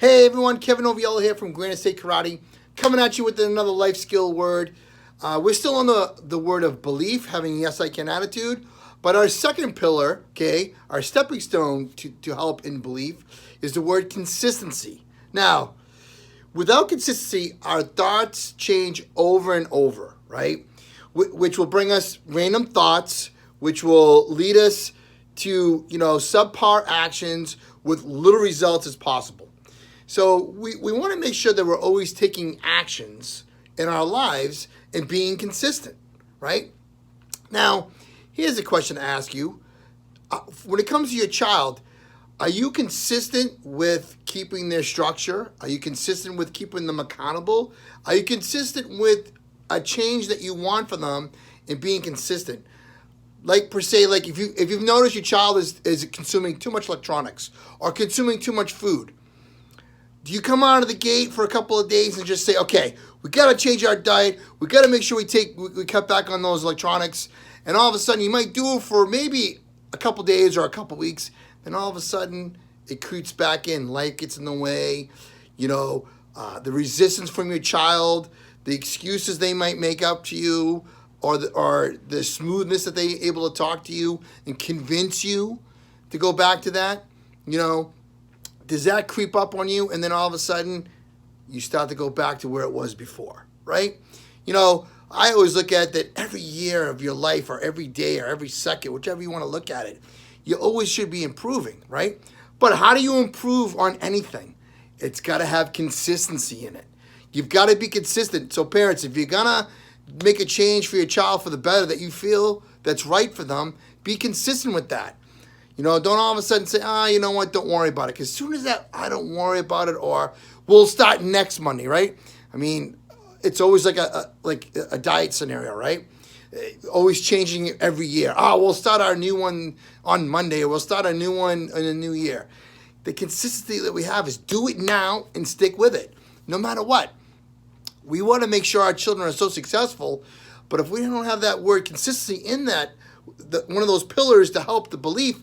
Hey everyone, Kevin Oviello here from Granite State Karate, coming at you with another life skill word. We're still on the word of belief, having yes I can attitude, but our second pillar, okay, our stepping stone to help in belief is the word consistency. Now, without consistency, our thoughts change over and over, right? Which will bring us random thoughts, which will lead us to, subpar actions with little results as possible. So we want to make sure that we're always taking actions in our lives and being consistent, right? Now, here's a question to ask you. When it comes to your child, are you consistent with keeping their structure? Are you consistent with keeping them accountable? Are you consistent with a change that you want for them and being consistent? Like per se, like if you've noticed your child is consuming too much electronics or consuming too much food, do you come out of the gate for a couple of days and just say, okay, we got to change our diet. We got to make sure we cut back on those electronics. And all of a sudden, you might do it for maybe a couple days or a couple weeks. Then all of a sudden, it creeps back in. Life gets in the way. The resistance from your child, the excuses they might make up to you, or the smoothness that they're able to talk to you and convince you to go back to that, does that creep up on you? And then all of a sudden, you start to go back to where it was before, right? I always look at that every year of your life or every day or every second, whichever you want to look at it, you always should be improving, right? But how do you improve on anything? It's got to have consistency in it. You've got to be consistent. So parents, if you're going to make a change for your child for the better that you feel that's right for them, be consistent with that. Don't all of a sudden say, you know what, don't worry about it. Because as soon as that, I don't worry about it, or we'll start next Monday, right? I mean, it's always like a diet scenario, right? Always changing every year. We'll start our new one on Monday, or we'll start a new one in the new year. The consistency that we have is do it now and stick with it, no matter what. We want to make sure our children are so successful, but if we don't have that word consistency in that, one of those pillars to help the belief,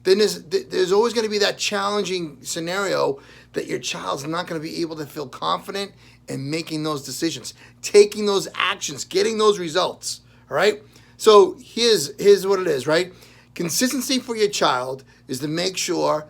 then there's always going to be that challenging scenario that your child's not going to be able to feel confident in making those decisions, taking those actions, getting those results, all right? So here's what it is, right? Consistency for your child is to make sure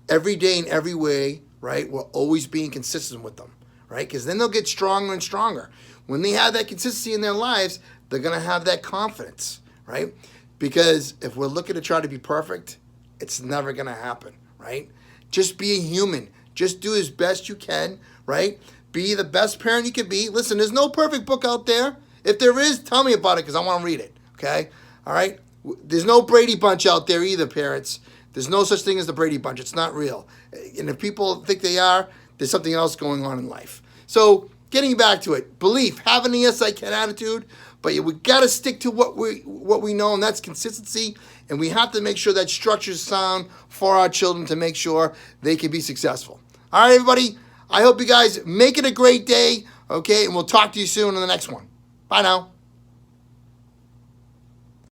every day in every way, right, we're always being consistent with them, right? Because then they'll get stronger and stronger. When they have that consistency in their lives, they're going to have that confidence, right? Because if we're looking to try to be perfect, it's never going to happen, right? Just be a human. Just do as best you can, right? Be the best parent you can be. Listen, there's no perfect book out there. If there is, tell me about it because I want to read it, okay? All right? There's no Brady Bunch out there either, parents. There's no such thing as the Brady Bunch. It's not real. And if people think they are, there's something else going on in life. So getting back to it, belief, having a yes I can attitude, but we got to stick to what we know, and that's consistency. And we have to make sure that structure's sound for our children to make sure they can be successful. All right, everybody. I hope you guys make it a great day, okay? And we'll talk to you soon in the next one. Bye now.